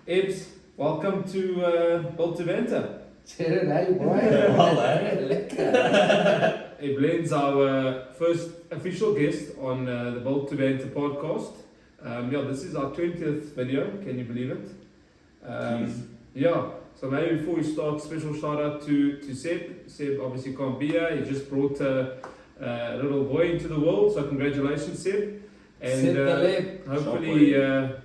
Ebs, welcome to Built to Banter. Hey boy. Hey, Blends, our first official guest on the Built to Banter podcast. This is our 20th video, can you believe it? So maybe before we start, special shout out to Seb. Seb obviously can't be here, he just brought a little boy into the world, so congratulations, Seb. And hopefully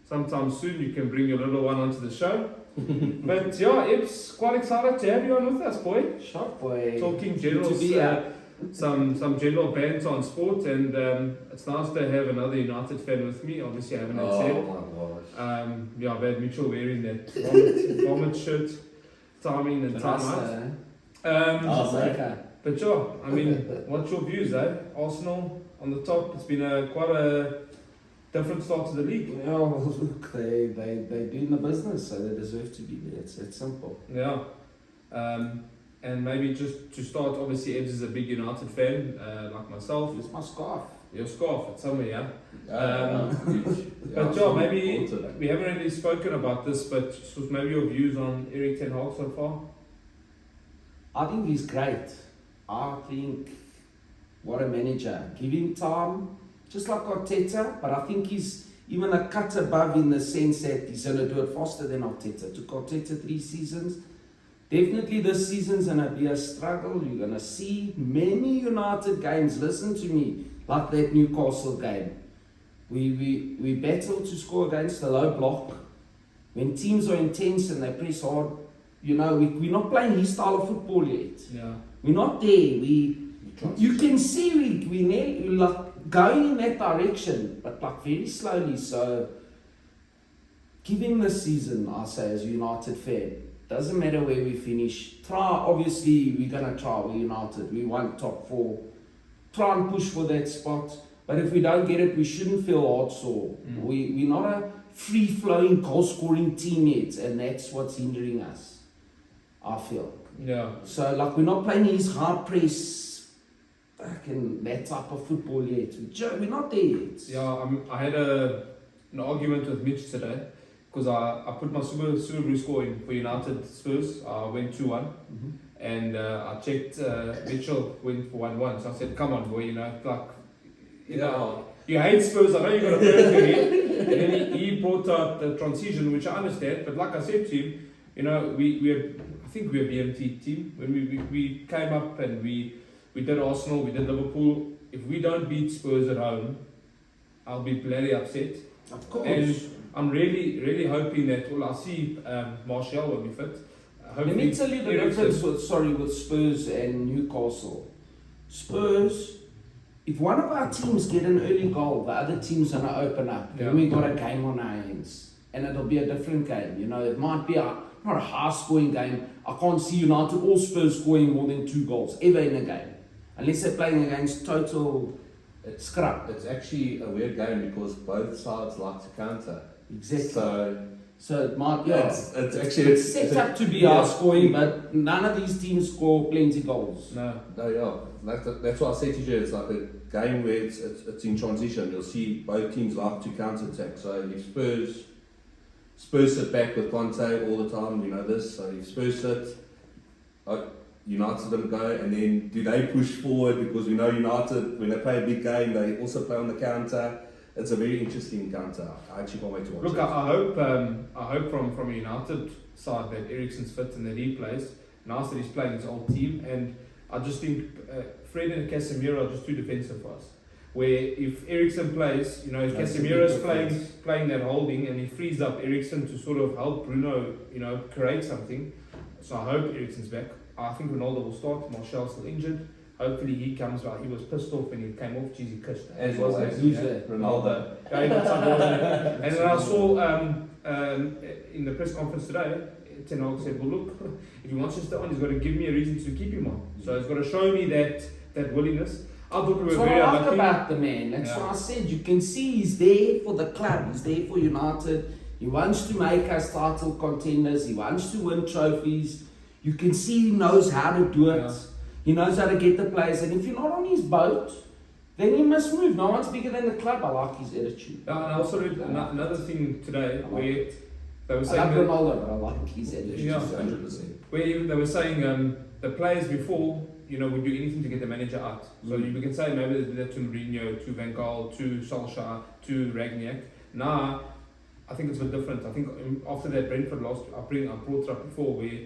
sometime soon you can bring your little one onto the show. But yeah, Ebs, quite excited to have you on with us, boy. Shop boy. Talking general, some general banter on sport, and it's nice to have another United fan with me. Obviously, I haven't had Seb. Oh my gosh. I've had Mitchell wearing that vomit shirt, timing and time out. But yeah, I mean, what's your views, Arsenal on the top. It's been quite a different start to the league. Yeah, well, look, they're doing the business, so they deserve to be there. It's simple. Yeah. And maybe just to start, obviously Ebs is a big United fan, like myself. It's my scarf. Your scarf, it's somewhere, yeah? But yeah, maybe we haven't really spoken about this, but just maybe your views on Erik ten Hag so far? I think he's great. I think, what a manager. Give him time, just like Arteta, but I think he's even a cut above in the sense that he's going to do it faster than Arteta. Took Arteta 3 seasons. Definitely this season's going to be a struggle. You're going to see many United games, listen to me, like that Newcastle game. We battle to score against the low block. When teams are intense and they press hard, you know, we're not playing his style of football yet. Yeah. We're not there. You can see we're like going in that direction, but like very slowly. So give him this season, I say, as a United fan. Doesn't matter where we finish. Try, obviously, we're going to try. We're United. We want top 4. Try and push for that spot. But if we don't get it, we shouldn't feel hard sore. We're not a free-flowing, goal-scoring team yet, and that's what's hindering us, I feel. Yeah. So, like, we're not playing his hard press, that type of football yet. We're not there yet. Yeah, I had an argument with Mitch today. Because I put my Subaru score in for United Spurs. I went 2-1. And I checked Mitchell went for 1-1. So I said, come on, boy, you know, you hate Spurs. I know you got a prayer for him. And then he brought out the transition, which I understand. But like I said to him, you know, I think we're a BMT team. When we came up and we did Arsenal, we did Liverpool. If we don't beat Spurs at home, I'll be bloody upset. Of course. And I'm really, really hoping that, I see Martial will be fit. Let me tell you the difference with Spurs and Newcastle. Spurs, if one of our teams get an early goal, the other team's going to open up. Then we got a game on our hands. And it'll be a different game. You know, it might be not a high-scoring game. I can't see United or Spurs scoring more than 2 goals ever in a game. Unless they're playing against total scrap. It's actually a weird game because both sides like to counter. Exactly. So it might, it's set up to be high scoring, but none of these teams score plenty goals. That's what I said to you. It's like a game where it's in transition. You'll see both teams like to counter attack. So if Spurs sit back with Conte all the time, we know this. So if Spurs sit, United don't go, and then do they push forward because we know United, when they play a big game, they also play on the counter. It's a very interesting counter. I actually can't wait to watch it. Look, I hope from a United side that Eriksen's fit and that he plays. Nice that he's playing his old team, and I just think Fred and Casemiro are just too defensive for us. Where if Eriksen plays, you know, if Casemiro's playing that holding and he frees up Eriksen to sort of help Bruno, you know, create something. So I hope Eriksen's back. I think Ronaldo will start. Martial's still injured. Hopefully he comes back. He was pissed off when he came off. Jeez, he kissed. As was Ronaldo. And then I saw in the press conference today, Ten Hag said, well, look, if he wants to stay on, he's got to give me a reason to keep him on. So he's got to show me that willingness. I thought we were very unlucky. That's what I like about the man. That's what I said. You can see he's there for the club. He's there for United. He wants to make us title contenders. He wants to win trophies. You can see he knows how to do it. Yeah. He knows how to get the players. And if you're not on his boat, then he must move. No one's bigger than the club. I like his attitude. And I also read another thing today where they were I saying like that, Ronaldo, but I like his attitude. Yeah. 100%. where even they were saying the players before, you know, would do anything to get the manager out. So we can say maybe they did that to Mourinho, to Van Gaal, to Solskjaer, to Rangnick. Now, I think it's a bit different. I think after that Brentford lost, I brought it up before where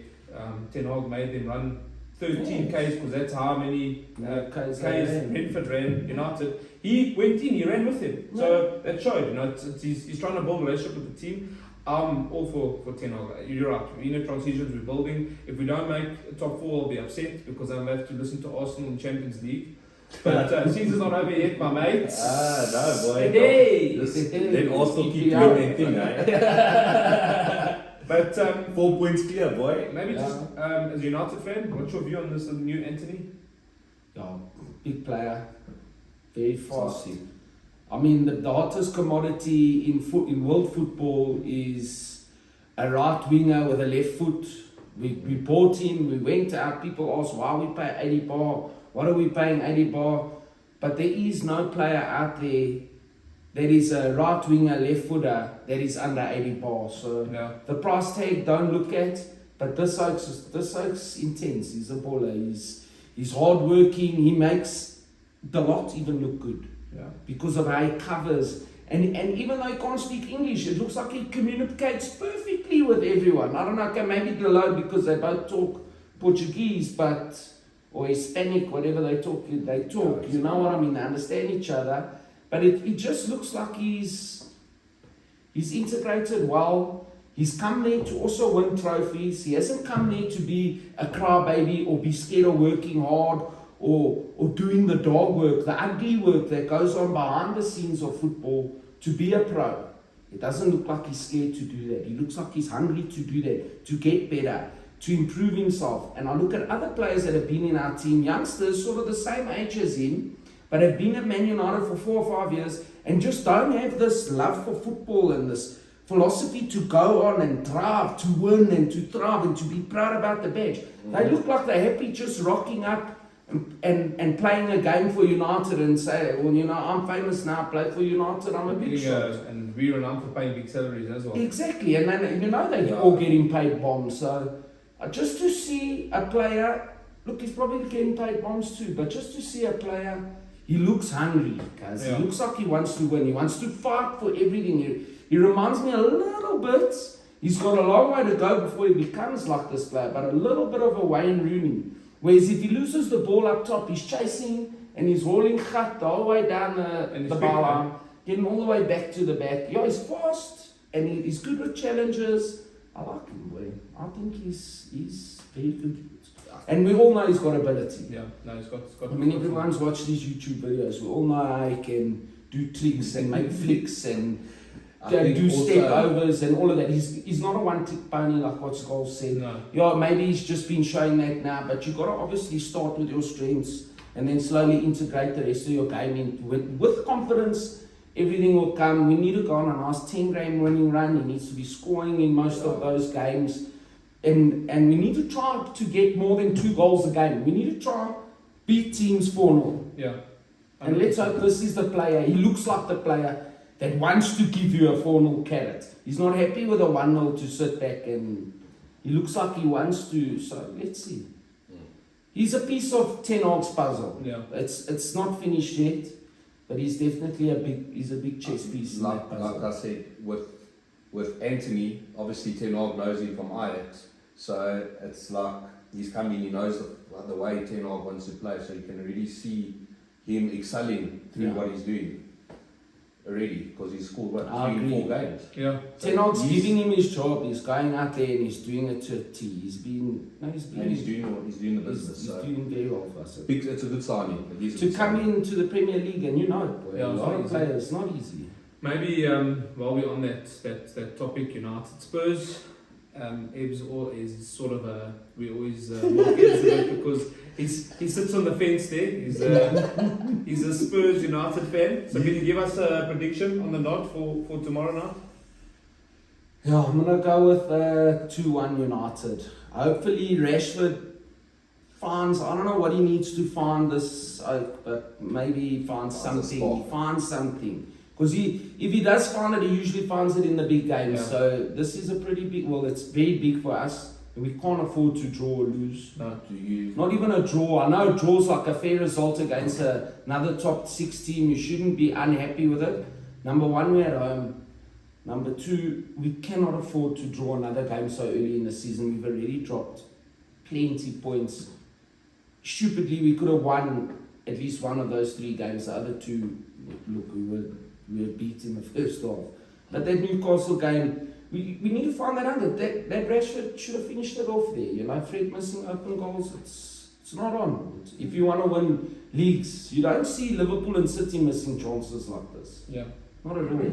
Ten Hag made them run 13 Ks because that's how many Ks Brentford ran United. He went in, he ran with him. So that showed, you know, he's trying to build a relationship with the team. I'm all for Ten Hag. You're right. We're in a transitions, we're building. If we don't make top 4, I'll be upset because I'll have to listen to Arsenal in Champions League. But season's not over yet, my mates. No, boy. Hey, Then Arsenal keep doing their thing, eh? But 4 points clear, boy. maybe just as a United fan, what's your view on this new Anthony? Yeah, big player, very fast. I mean, the hottest commodity in world football is a right winger with a left foot. We bought him, we went out, people asked why we pay 80 bar, what are we paying 80 bar? But there is no player out there that is a right winger, left footer that is under 80 bar. So Yeah. the price tag don't look at, but this oak's intense. He's a baller. He's hard working. He makes the lot even look good. Yeah. Because of how he covers. And even though he can't speak English, it looks like he communicates perfectly with everyone. I don't know, okay, maybe below because they both talk Portuguese, or Hispanic, whatever they talk, you know what I mean, they understand each other. But it just looks like he's integrated well. He's come there to also win trophies. He hasn't come there to be a crybaby or be scared of working hard or doing the dog work, the ugly work that goes on behind the scenes of football to be a pro. It doesn't look like he's scared to do that. He looks like he's hungry to do that, to get better, to improve himself. And I look at other players that have been in our team, youngsters sort of the same age as him, but have been at Man United for 4 or 5 years and just don't have this love for football and this philosophy to go on and drive, to win and to thrive and to be proud about the badge. They look like they're happy just rocking up and playing a game for United and say, well, you know, I'm famous now, I play for United, I'm a big shot. And we're renowned for paying big salaries as well. Exactly, and then, you know, they're all getting paid bombs. So just to see a player, look, he's probably getting paid bombs too, but just to see a player, he looks hungry, guys. Yeah. He looks like he wants to win, he wants to fight for everything. He reminds me a little bit, he's got a long way to go before he becomes like this player, but a little bit of a Wayne Rooney. Whereas if he loses the ball up top, he's chasing and he's hauling cut the whole way down the bar line, getting all the way back to the back. Yeah, he's fast and he's good with challenges. I like him, boy. I think he's very good. And we all know he's got ability. Yeah, no, he's got. I mean, everyone's watched these YouTube videos. We all know how he can do tricks and make flicks and do step overs and all of that. He's not a one-trick pony like what Skull said. No. Yeah, maybe he's just been showing that now, but you've got to obviously start with your strengths and then slowly integrate the rest of your game in. With confidence, everything will come. We need to go on a nice 10-game winning run. He needs to be scoring in most of those games. And we need to try to get more than 2 goals a game. We need to try beat teams 4-0. Yeah. And let's hope this is the player. He looks like the player that wants to give you a 4-0 carrot. He's not happy with a 1-0 to sit back, and he looks like he wants to. So let's see. He's a piece of Ten Hag's puzzle. Yeah. It's not finished yet, but he's definitely a big chess piece in that puzzle. Like I said, with Anthony, obviously Ten Hag knows him from Ajax, so it's like he's coming, he knows the way Ten Hag wants to play, so you can really see him excelling through what he's doing already, because he's scored 3 or 4 games. Yeah. Ten Hag's giving him his job. He's going out there and he's doing it to a T. He's doing the business. He's So doing very well for us. it's a good signing. To come into the Premier League, and you know it, boy. Yeah, A lot of easy. players, not easy. Maybe while we're on that topic, United Spurs, Ebbs is sort of we always mock Ebbs a bit because he sits on the fence there. He's a Spurs United fan. So can you give us a prediction on the nod for tomorrow night? Yeah, I'm gonna go with 2-1 United. Hopefully Rashford finds, I don't know what he needs to find this, but maybe he finds something. He finds something. Because if he does find it, he usually finds it in the big games. Yeah. So this is a pretty big, well, it's very big for us. And we can't afford to draw or lose. No. Do you? Not even a draw. I know a draw's like a fair result against another top 6 team. You shouldn't be unhappy with it. Number one, we're at home. Number two, we cannot afford to draw another game so early in the season. We've already dropped plenty points. Stupidly, we could have won at least one of those 3 games. The other 2, look, we were beat in the first half. But that Newcastle game, we need to find that under. That Rashford should have finished it off there. You know, Fred missing open goals, it's not on. If you want to win leagues, you don't see Liverpool and City missing chances like this. Yeah. Not at all.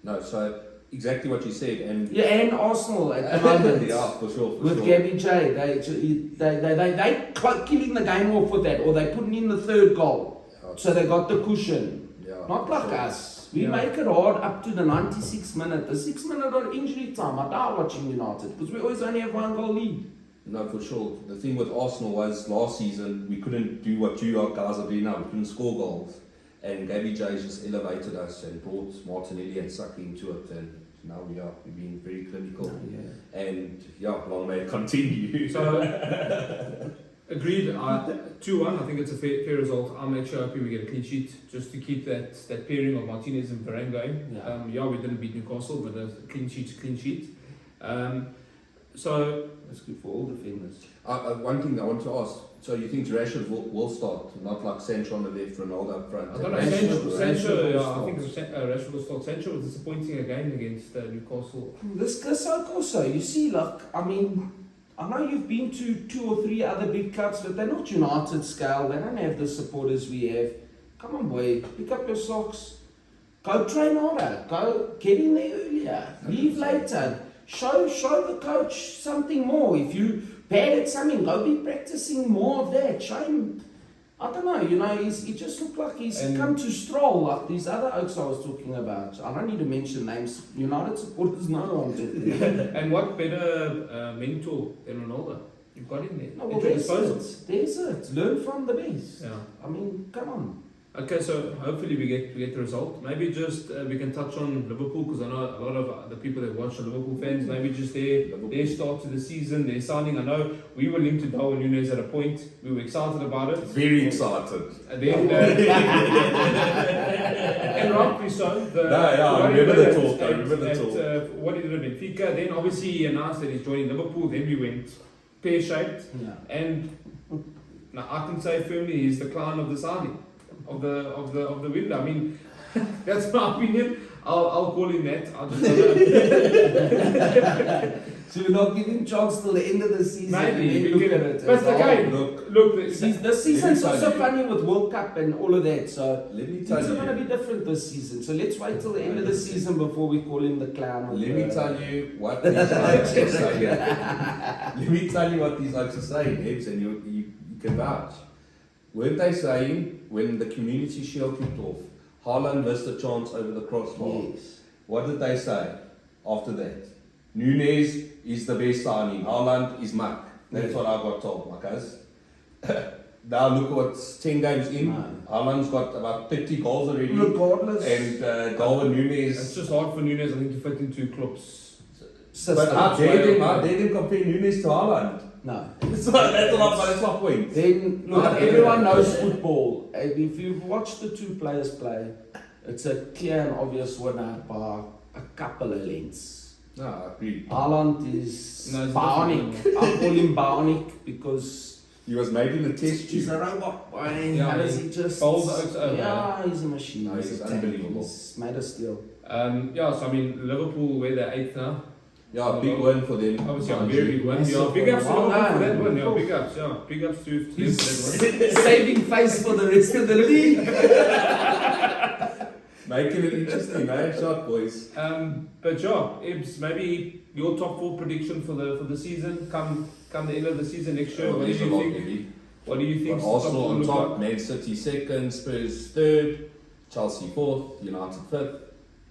No, so exactly what you said, and Yeah, and Arsenal at the moment. yeah, for sure. With Gabby J, they killing the game off with that, or they putting in the 3rd goal, so they got the cushion. Yeah, Not for like sure. us. We Yeah. make it hard up to the 96th minute. The 6th minute of injury time, I die watching United because we always only have 1 goal lead. No, for sure. The thing with Arsenal was last season we couldn't do what you guys are doing now. We couldn't score goals, and Gabby J just elevated us and brought Martinelli and Saka into it, and now we've been very clinical. Yeah. And yeah, long may it continue. So, agreed. 2-1. I think it's a fair result. I'm actually hoping we get a clean sheet just to keep that pairing of Martinez and Varane going. Yeah. We didn't beat Newcastle, but a clean sheet's a clean sheet. So That's good for all defenders. One thing I want to ask, so you think Rashford will start, not like Sancho on the left, Ronaldo up front? I don't know. Rashford- Sancho, Rashford will I think Rashford will start. Sancho was disappointing again against Newcastle. This also, you see, like, I mean, I know you've been to 2 or 3 other big clubs, but they're not United scale. They don't have the supporters we have. Come on, boy, pick up your socks. Go train harder. Go get in there earlier. Leave later. Show the coach something more. If you bad at something, go be practicing more of that. Show him. I don't know, you know, he just looked like he's And- come to stroll like these other oaks I was talking about. I don't need to mention names. United supporters know who I'm talking about. And what better mentor than Ronaldo? You've got him there. No, well, at your there's disposal. it. There's it. Learn from the best. Yeah. I mean, come on. Okay, so hopefully we get the result. Maybe just we can touch on Liverpool because I know a lot of the people that watch are Liverpool fans. Maybe just their start to the season, their signing. I know we were linked to Darwin Núñez at a point. We were excited about it. Very excited. And then, and rightly so. I remember the talk. I remember the talk. What he did at Benfica. Then obviously he announced that he's joining Liverpool. Then we went pear-shaped. Yeah. And now I can say firmly he's the clown of the signing. Of the window. I mean, that's my opinion. I'll call him that. I just don't know. So you're not giving chance till the end of the season. Maybe and then we look can- at it. but as, again, Look, the season's Let me also tell you. funny with World Cup and all of that. So let me things tell are going to you. be different this season. So let's wait till the end of the season before we call him the clown. of Let the- me tell you what these oaks are saying. Let me tell you what these oaks are saying, Hebs, and you can vouch. Weren't they saying when the Community Shield kicked off, Haaland missed a chance over the crossbar? Yes. What did they say after that? Núñez is the best signing. Haaland is muck. That's what I got told, my guys. Now look what's 10 games in. No. Haaland's got about 30 goals already. Regardless. And Darwin It's Núñez. just hard for Núñez, I think, to fit into Klopp's. System. But how dare them compare Núñez to Haaland? No. That's my point. Then, look, everyone knows football. And if you've watched the 2 players play, it's a clear and obvious winner by a couple of lengths. No, I agree. Haaland is No, it's bionic. different. I call him bionic because He was made in a test he's tube. a robot. Yeah, How does he just... bowls the oaks over. Yeah, he's a machine. No, he's a tank. unbelievable. He's made of steel. So I mean, Liverpool, where they're 8th now. Yeah, big win for them. Obviously, a very big one. Yeah, big ups to Well Liverpool for done. that one. Yeah, big ups. Yeah, big ups to them for that one. Saving face for the rest of the league. Making it interesting, eh? Shot, boys. But yeah, Ibs, maybe your top 4 prediction for the season come the end of the season next year. What do you think? What do you think? Got Arsenal top on four top, look Man City 2nd, Spurs 3rd, Chelsea 4th, United 5th,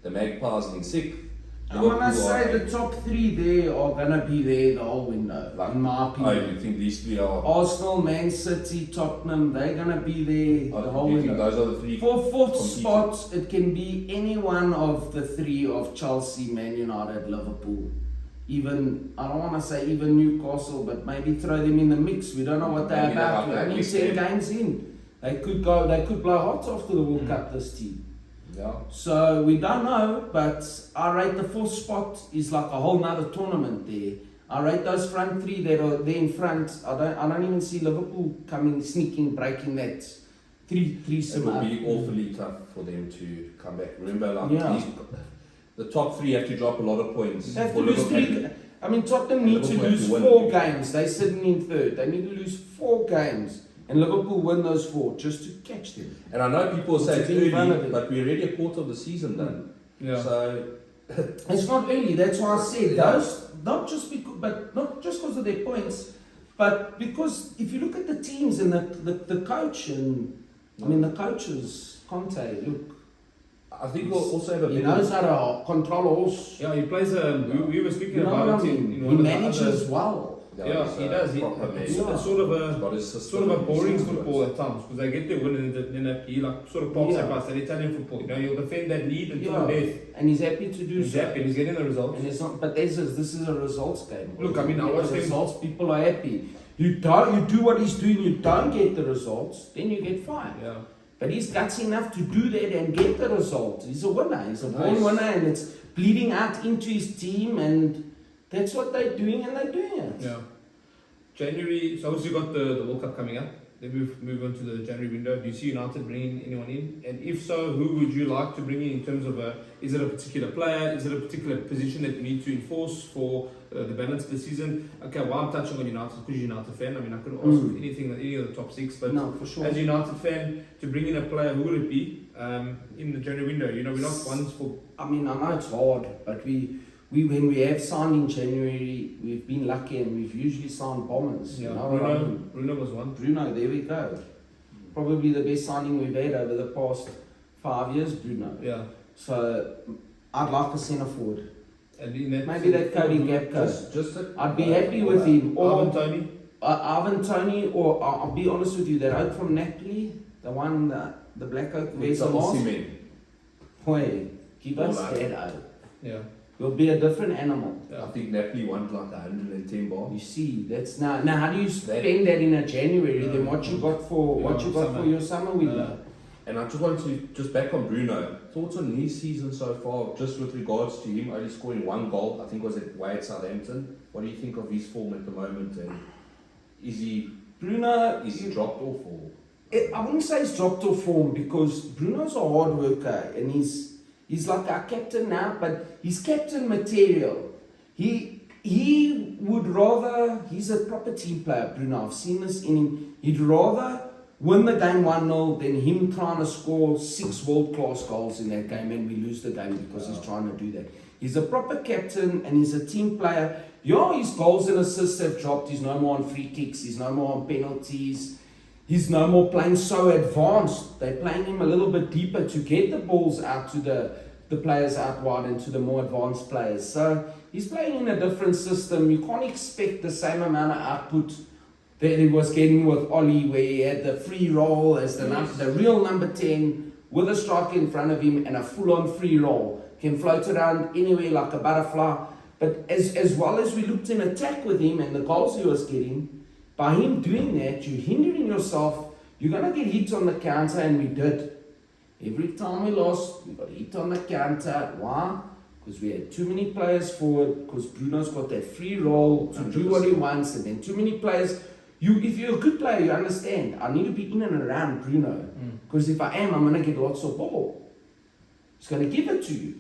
the Magpies in 6th, I want to Liverpool say are the top three there are going to be there the whole window, in my Oh, opinion. you think these three are? Arsenal, Man City, Tottenham, they're going to be there the whole Do you think window. those are the three? For fourth competing? spot, it can be any one of the three of Chelsea, Man United, Liverpool. Even, I don't want to say even Newcastle, but maybe throw them in the mix. We don't know what they're Maybe they're about. up We're there, only mix 10 them. games in. They could blow hot after the World Cup, this team. Yeah. So we don't know, but I rate the fourth spot is like a whole nother tournament there. I rate those front three that are there in front. I don't even see Liverpool coming, sneaking, breaking that three It will be awfully tough for them to come back. Remember, like Yeah. the top three have to drop a lot of points. They have to for lose Liverpool. three. I mean, Tottenham need to Liverpool have lose to win. 4 games. They're sitting in third. They need to lose 4 games. And Liverpool win those 4 just to catch them. And I know people say it's To be in front of early, it. but we're already a quarter of the season done. Yeah. So It's not early. That's why I said those, not just because of their points, but because if you look at the teams and the coach and I mean the coaches, Conte, look, I think we'll also have a he bit knows how to control a horse. Yeah, he plays we were speaking You know what about I it mean? in He one of the manages other, well. yeah, he does. Proper man. It's Yeah. sort of He's a got his system sort of a and his boring systems. football at times because they get their win and then he like sort of pops Yeah. and pass that Italian football. You know, he'll defend that lead until Yeah. the death. And he's happy to do He's so. happy and he's getting the results. And it's not, but this is a results game. Look, I mean, I You get watched the him- results. People are happy. You do what he's doing. You don't get the results, then you get fired. Yeah. But he's guts enough to do that and get the result. He's a winner. He's a born Nice. winner, and it's bleeding out into his team, and that's what they're doing, and they're doing it. Yeah. January, so obviously you've got the World Cup coming up. Then we move on to the January window. Do you see United bringing anyone in? And if so, who would you like to bring in terms of is it a particular player? Is it a particular position that you need to enforce for the balance of the season? Okay, well, I'm touching on United because you're a United fan. I mean, I could ask anything, any of the top 6, but No, for sure. as a United fan, to bring in a player, who would it be in the January window? You know, we're not ones for... I mean, I know it's hard, but we when we have signed in January, we've been lucky, and we've usually signed bombers. Yeah, You know what I mean? Bruno was one. Bruno, there we go. Probably the best signing we've had over the past 5 years, Bruno. Yeah. So I'd like a centre forward. And in that Maybe that Cody Gapco. I'd be happy with him. Ivan Or Toney. Ivan Toney, or I'll be honest with you, that oak from Napoli, the one, the black oak, With Vesalos. Osimhen. Boy, give us All that right. oak. Yeah. We'll be a different animal. I think Napoli won like 110 bar. You see, that's now how do you spend that in a January? Then what you got for Summer. your summer window? And I just want to, just back on Bruno, thoughts on his season so far, just with regards to him only scoring 1 goal, I think was it away at Southampton. What do you think of his form at the moment, and is he Bruno, dropped off, or? I wouldn't say he's dropped off form, because Bruno's a hard worker and he's like our captain now, but he's captain material. He would rather, he's a proper team player, Bruno. I've seen this in him. He'd rather win the game 1-0 than him trying to score 6 world-class goals in that game and we lose the game because he's trying to do that. He's a proper captain and he's a team player. Yeah, his goals and assists have dropped. He's no more on free kicks. He's no more on penalties. He's no more playing so advanced. They're playing him a little bit deeper to get the balls out to the players out wide and to the more advanced players. So he's playing in a different system. You can't expect the same amount of output that he was getting with Oli, where he had the free roll as the real number 10 with a striker in front of him and a full-on free roll. Can float around anywhere like a butterfly. But as well as we looked in attack with him and the goals he was getting, by him doing that, you're hindering yourself. You're going to get hit on the counter, and we did. Every time we lost, we got hit on the counter. Why? Because we had too many players forward, because Bruno's got that free roll to do what he wants, and then too many players. If you're a good player, you understand. I need to be in and around Bruno, because if I am, I'm going to get lots of ball. He's going to give it to you,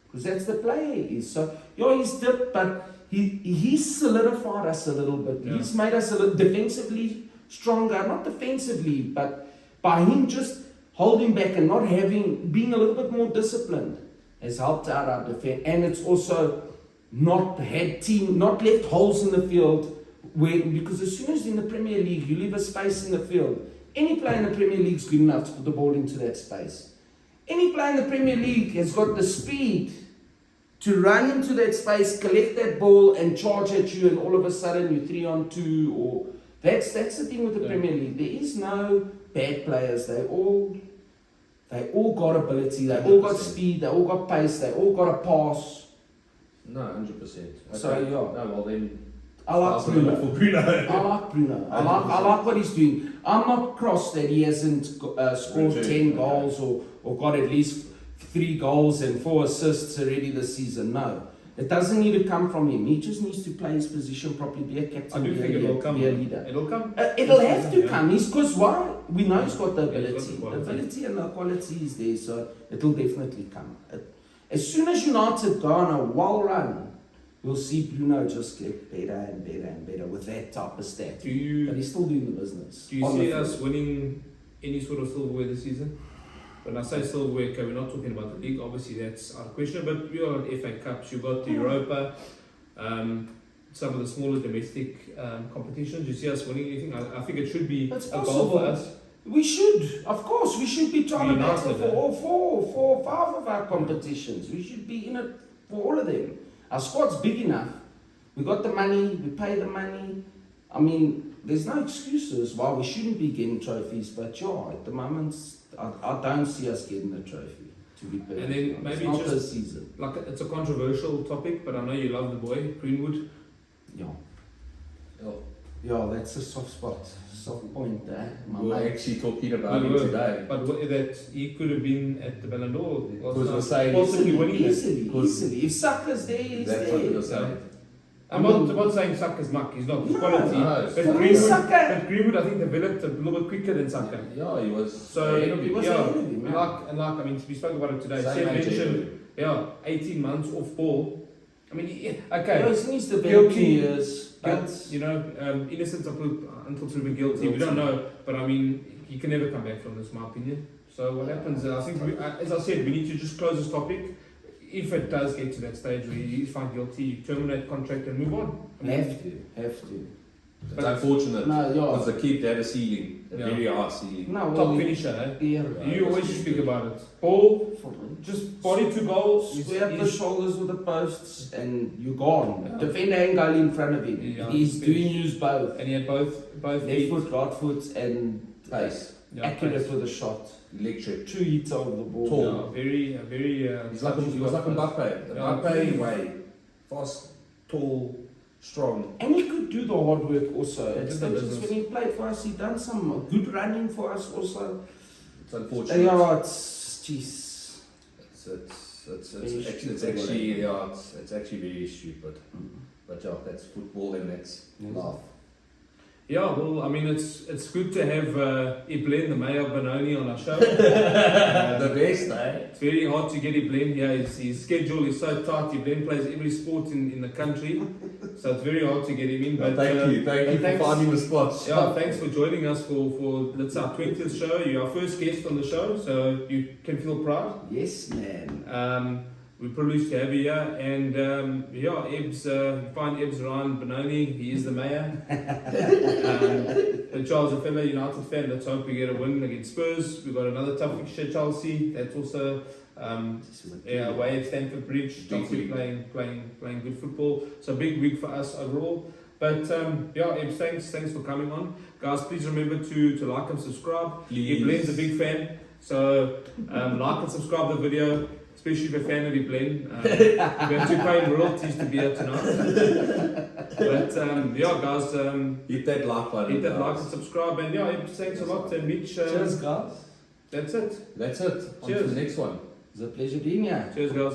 because that's the player he is. So, yeah, he's dipped, but he's solidified us a little bit. Yeah. He's made us a little defensively stronger, not defensively, but by him just holding back and not being a little bit more disciplined has helped out our defense. And it's also not left holes in the field because as soon as in the Premier League you leave a space in the field, any player in the Premier League is good enough to put the ball into that space. Any player in the Premier League has got the speed to run into that space, collect that ball and charge at you, and all of a sudden you're 3-on-2, or that's the thing with the Premier League. There is no bad players. They all got ability, they all got 100%. speed, they all got pace, they all got a pass. No, 100%. So, yeah. No, well then. I like I'll put it Bruno. for Bruno. I like Bruno. I like what he's doing. I'm not crossed that he hasn't scored Returned, 10 goals or got at least 3 goals and 4 assists already this season. No. It doesn't need to come from him. He just needs to play his position properly, be a I captain, do think it will come. be a leader. It'll come. It'll have to Yeah. come. Because why? We know he's got the Yeah, he's got ability. the The quality. ability and the quality is there, so it'll definitely come. As soon as United go on a wild run, we'll see Bruno just get better and better and better with that type of stat. Do you But he's still doing the business. Do you on see the us field. winning any sort of silverware this season? When I say silverware, okay, we're not talking about the league, obviously that's out of question, but you got FA Cups, you got the Europa, some of the smaller domestic competitions. Do you see us winning anything? I think it should be It's a goal possible. for us. We should, of course, we should be trying to United, battle for all 4 or 5 of our competitions. We should be in it for all of them. Our squad's big enough. We got the money, we pay the money. I mean, there's no excuses why we shouldn't be getting trophies, but yeah, at the moment, I don't see us getting a trophy, to be perfect. And then honest. maybe not just- this season. Like, it's a controversial topic, but I know you love the boy, Greenwood. Yeah. Oh, Yeah, that's a soft spot, soft point there. My we're mate. actually talking about We him were, today. But that he could have been at the Ballon d'Or. Because we're saying possibly winning it. Easily. If Saka's there, he's That's what there. you're saying. I'm not saying Saka's muck, he's not. His No, quality. no, But no. Greenwood, Saka- but Greenwood, I think, developed a little bit quicker than Saka. Yeah, he was. So, ahead of him. He was yeah, ahead of him, yeah. and like, I mean, we spoke about it today. Same Seb age mentioned, ahead yeah, 18 months off ball. I mean, yeah, Yeah, okay, he's in his developing Guilty. years, but guilt, you know, innocent until proven guilty. We don't know, but I mean, he can never come back from this, my opinion. So what happens? I think, as I said, we need to just close this topic. If it does get to that stage where he is found guilty, you terminate contract and move on. I mean, have to. It's unfortunate. No, Because yeah. the kid had a ceiling, a Yeah. very high ceiling. No, well, top finisher, eh? Yeah. You always speak about it. Ball, just body to goals. Square up the shoulders with the posts and you're gone. Yeah. Defender ain't goal in front of him. Yeah, He's finish. doing use both. And he had both Left feet. foot, right foot, and Pace, Yeah, accurate pace. with the shot. electric. 2 hits over the ball. Tall. Yeah, very. He was like a Mbappe. Yeah. Mbappe way. Fast, tall, strong. And he could do the hard work also. He At did the stages business. when he played for us, he done some good running for us also. It's unfortunate. Yeah, it's jeez. It's actually yeah, it's actually very stupid. But yeah, that's football and that's life. Yeah, well, I mean, it's good to have Iblen, the mayor of Benoni, on our show. The best, eh? It's very hard to get Iblen here. His schedule is so tight. Iblen plays every sport in the country, so it's very hard to get him in. But Thank you for thanks. finding the spots. Yeah, thanks for joining us for that's our 20th show. You're our first guest on the show, so you can feel proud. Yes, man. We're privileged to have you here, and yeah, Ebbs, find Ebbs around Benoni. He is the mayor. And Charles, a fellow United fan. Let's hope we get a win against Spurs. We've got another tough fixture, Chelsea. That's also away at Stamford Bridge. Chelsea playing good football. So big week for us overall. But yeah, Ebbs, thanks for coming on, guys. Please remember to like and subscribe. Iblen's a big fan, so like and subscribe the video. Especially if you're a fan of Iblen. We have to pay royalties to be here tonight. But yeah, guys, Hit that like button. hit that like guys. and subscribe. And yeah, thanks a lot. And Mitch, Cheers, guys. that's it. That's it. On to Cheers. the next one. It's a pleasure being here. Cheers, guys.